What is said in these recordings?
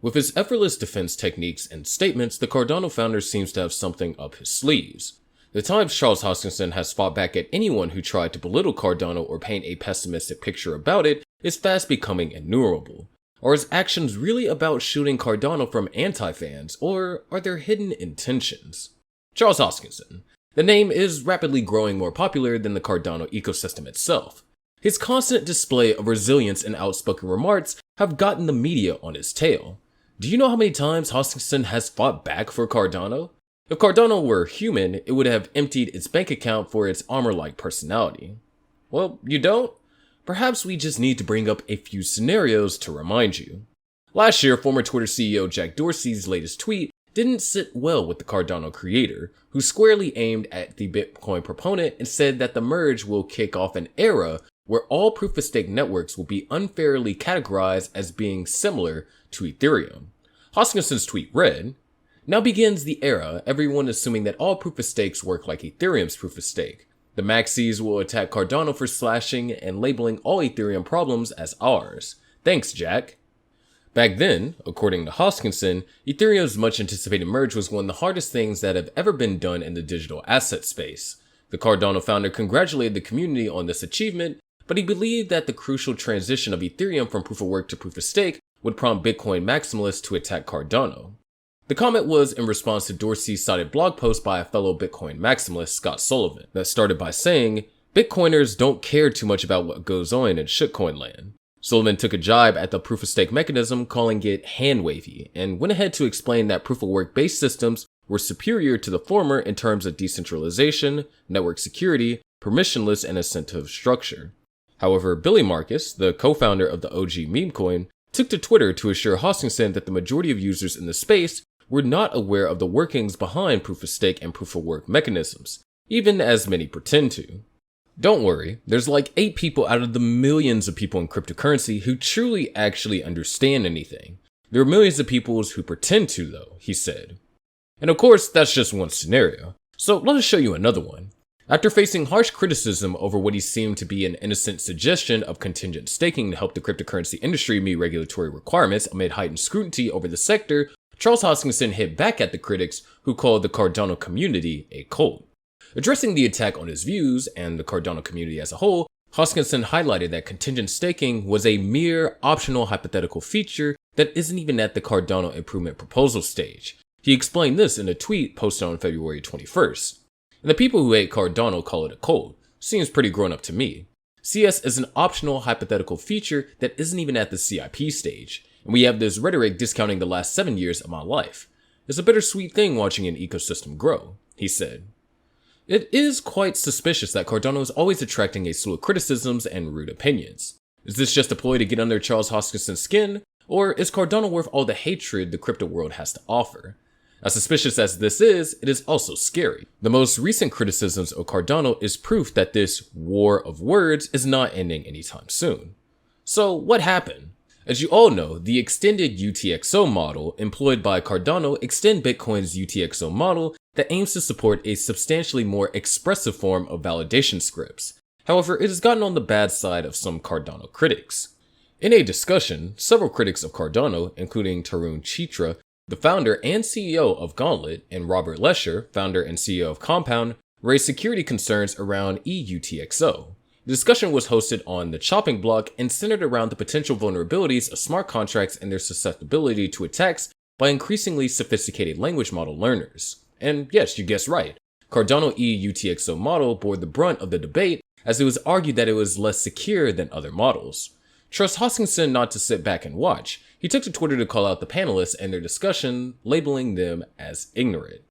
With his effortless defense techniques and statements, the Cardano founder seems to have something up his sleeves. The times Charles Hoskinson has fought back at anyone who tried to belittle Cardano or paint a pessimistic picture about it is fast becoming innumerable. Are his actions really about shielding Cardano from anti-fans, or are there hidden intentions? Charles Hoskinson. The name is rapidly growing more popular than the Cardano ecosystem itself. His constant display of resilience and outspoken remarks have gotten the media on his tail. Do you know how many times Hoskinson has fought back for Cardano? If Cardano were human, it would have emptied its bank account for its armor-like personality. Well, you don't? Perhaps we just need to bring up a few scenarios to remind you. Last year, former Twitter CEO Jack Dorsey's latest tweet didn't sit well with the Cardano creator, who squarely aimed at the Bitcoin proponent and said that the merge will kick off an era where all proof-of-stake networks will be unfairly categorized as being similar to Ethereum. Hoskinson's tweet read, "Now begins the era, everyone assuming that all proof-of-stakes work like Ethereum's proof-of-stake. The maxis will attack Cardano for slashing and labeling all Ethereum problems as ours. Thanks, Jack." Back then, according to Hoskinson, Ethereum's much-anticipated merge was one of the hardest things that have ever been done in the digital asset space. The Cardano founder congratulated the community on this achievement, but he believed that the crucial transition of Ethereum from proof-of-work to proof-of-stake would prompt Bitcoin maximalists to attack Cardano. The comment was in response to Dorsey's cited blog post by a fellow Bitcoin maximalist, Scott Sullivan, that started by saying, "Bitcoiners don't care too much about what goes on in shitcoin land." Sullivan took a jibe at the proof-of-stake mechanism, calling it hand-wavy, and went ahead to explain that proof-of-work based systems were superior to the former in terms of decentralization, network security, permissionless, and incentive structure. However, Billy Marcus, the co-founder of the OG meme coin, took to Twitter to assure Hoskinson that the majority of users in the space were not aware of the workings behind proof-of-stake and proof-of-work mechanisms, even as many pretend to. Don't worry, there's like 8 people out of the millions of people in cryptocurrency who truly actually understand anything. There are millions of people who pretend to though, he said. And of course, that's just one scenario. So let us show you another one. After facing harsh criticism over what he seemed to be an innocent suggestion of contingent staking to help the cryptocurrency industry meet regulatory requirements amid heightened scrutiny over the sector, Charles Hoskinson hit back at the critics who called the Cardano community a cult. Addressing the attack on his views and the Cardano community as a whole, Hoskinson highlighted that contingent staking was a mere optional hypothetical feature that isn't even at the Cardano improvement proposal stage. He explained this in a tweet posted on February 21st. And the people who hate Cardano call it a cult. Seems pretty grown up to me. CS is an optional hypothetical feature that isn't even at the CIP stage, and we have this rhetoric discounting the last 7 years of my life. It's a bittersweet thing watching an ecosystem grow, he said. It is quite suspicious that Cardano is always attracting a slew of criticisms and rude opinions. Is this just a ploy to get under Charles Hoskinson's skin, or is Cardano worth all the hatred the crypto world has to offer? As suspicious as this is, it is also scary. The most recent criticisms of Cardano is proof that this war of words is not ending anytime soon. So what happened? As you all know, the extended UTXO model employed by Cardano extend Bitcoin's UTXO model that aims to support a substantially more expressive form of validation scripts. However, it has gotten on the bad side of some Cardano critics. In a discussion, several critics of Cardano, including Tarun Chitra, the founder and CEO of Gauntlet, and Robert Lesher, founder and CEO of Compound, raised security concerns around EUTXO. The discussion was hosted on the chopping block and centered around the potential vulnerabilities of smart contracts and their susceptibility to attacks by increasingly sophisticated language model learners. And yes, you guessed right, Cardano EUTXO model bore the brunt of the debate as it was argued that it was less secure than other models. Trust Hoskinson not to sit back and watch. He took to Twitter to call out the panelists and their discussion, labeling them as ignorant.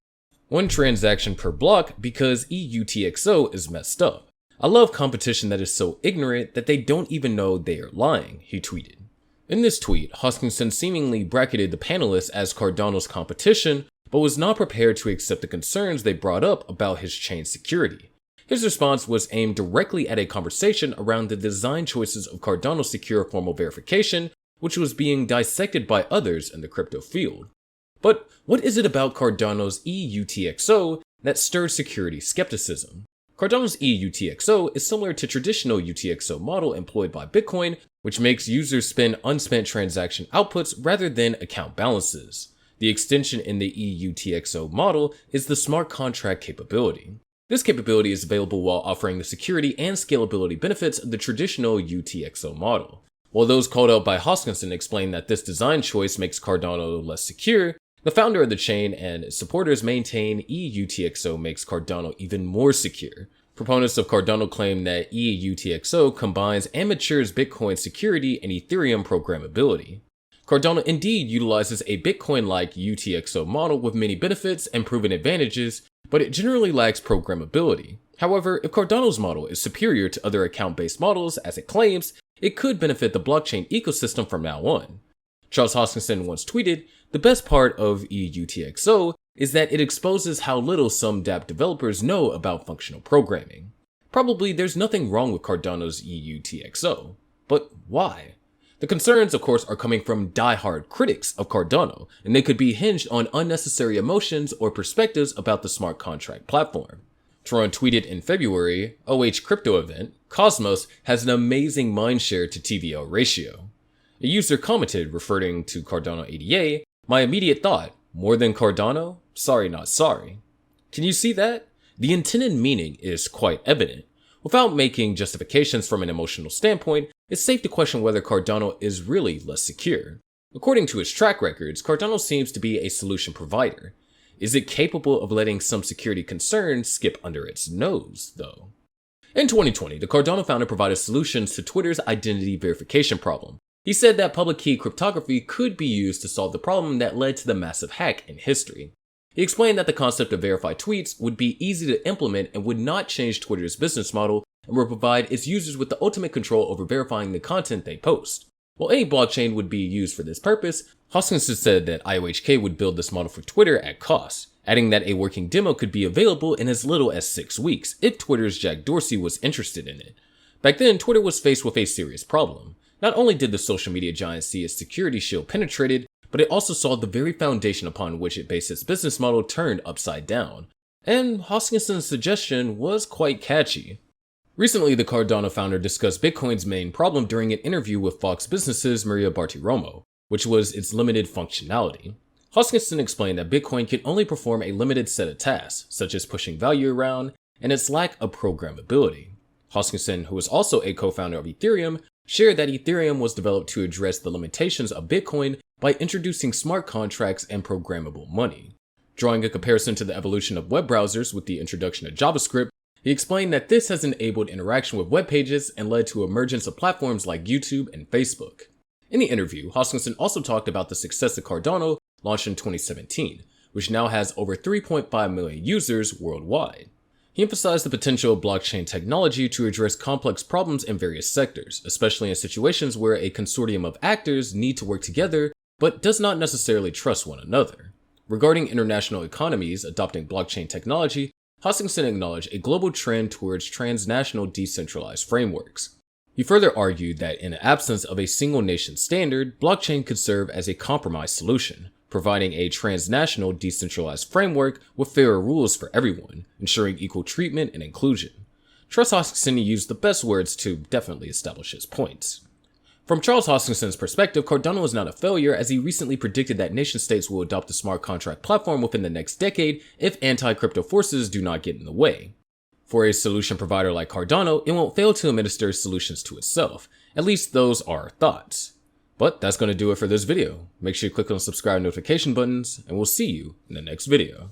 One transaction per block because EUTXO is messed up. I love competition that is so ignorant that they don't even know they are lying, he tweeted. In this tweet, Hoskinson seemingly bracketed the panelists as Cardano's competition, but was not prepared to accept the concerns they brought up about his chain security. His response was aimed directly at a conversation around the design choices of Cardano's secure formal verification, which was being dissected by others in the crypto field. But what is it about Cardano's EUTXO that stirs security skepticism? Cardano's EUTXO is similar to traditional UTXO model employed by Bitcoin, which makes users spend unspent transaction outputs rather than account balances. The extension in the EUTXO model is the smart contract capability. This capability is available while offering the security and scalability benefits of the traditional UTXO model. While those called out by Hoskinson explain that this design choice makes Cardano less secure, the founder of the chain and its supporters maintain EUTXO makes Cardano even more secure. Proponents of Cardano claim that EUTXO combines and matures Bitcoin security and Ethereum programmability. Cardano indeed utilizes a Bitcoin-like UTXO model with many benefits and proven advantages, but it generally lacks programmability. However, if Cardano's model is superior to other account-based models as it claims, it could benefit the blockchain ecosystem from now on. Charles Hoskinson once tweeted, "The best part of EUTXO is that it exposes how little some dApp developers know about functional programming." Probably there's nothing wrong with Cardano's EUTXO. But why? The concerns, of course, are coming from die-hard critics of Cardano, and they could be hinged on unnecessary emotions or perspectives about the smart contract platform. Tron tweeted in February, OH crypto event, Cosmos has an amazing mindshare to TVL ratio. A user commented, referring to Cardano ADA, "My immediate thought, more than Cardano? Sorry not sorry." Can you see that? The intended meaning is quite evident. Without making justifications from an emotional standpoint, it's safe to question whether Cardano is really less secure. According to its track records, Cardano seems to be a solution provider. Is it capable of letting some security concerns skip under its nose, though? In 2020, the Cardano founder provided solutions to Twitter's identity verification problem. He said that public key cryptography could be used to solve the problem that led to the massive hack in history. He explained that the concept of verified tweets would be easy to implement and would not change Twitter's business model and would provide its users with the ultimate control over verifying the content they post. While any blockchain would be used for this purpose, Hoskinson said that IOHK would build this model for Twitter at cost, adding that a working demo could be available in as little as 6 weeks if Twitter's Jack Dorsey was interested in it. Back then, Twitter was faced with a serious problem. Not only did the social media giant see its security shield penetrated, but it also saw the very foundation upon which it based its business model turned upside down. And Hoskinson's suggestion was quite catchy. Recently, the Cardano founder discussed Bitcoin's main problem during an interview with Fox Business's Maria Bartiromo, which was its limited functionality. Hoskinson explained that Bitcoin can only perform a limited set of tasks, such as pushing value around, and its lack of programmability. Hoskinson, who is also a co-founder of Ethereum, shared that Ethereum was developed to address the limitations of Bitcoin by introducing smart contracts and programmable money. Drawing a comparison to the evolution of web browsers with the introduction of JavaScript, he explained that this has enabled interaction with web pages and led to emergence of platforms like YouTube and Facebook. In the interview, Hoskinson also talked about the success of Cardano, launched in 2017, which now has over 3.5 million users worldwide. He emphasized the potential of blockchain technology to address complex problems in various sectors, especially in situations where a consortium of actors need to work together but does not necessarily trust one another. Regarding international economies adopting blockchain technology, Hoskinson acknowledged a global trend towards transnational decentralized frameworks. He further argued that in the absence of a single nation standard, blockchain could serve as a compromise solution, providing a transnational decentralized framework with fairer rules for everyone, ensuring equal treatment and inclusion. Charles Hoskinson used the best words to definitely establish his points. From Charles Hoskinson's perspective, Cardano is not a failure, as he recently predicted that nation-states will adopt a smart contract platform within the next decade if anti-crypto forces do not get in the way. For a solution provider like Cardano, it won't fail to administer solutions to itself. At least those are our thoughts. But that's going to do it for this video. Make sure you click on the subscribe notification buttons, and we'll see you in the next video.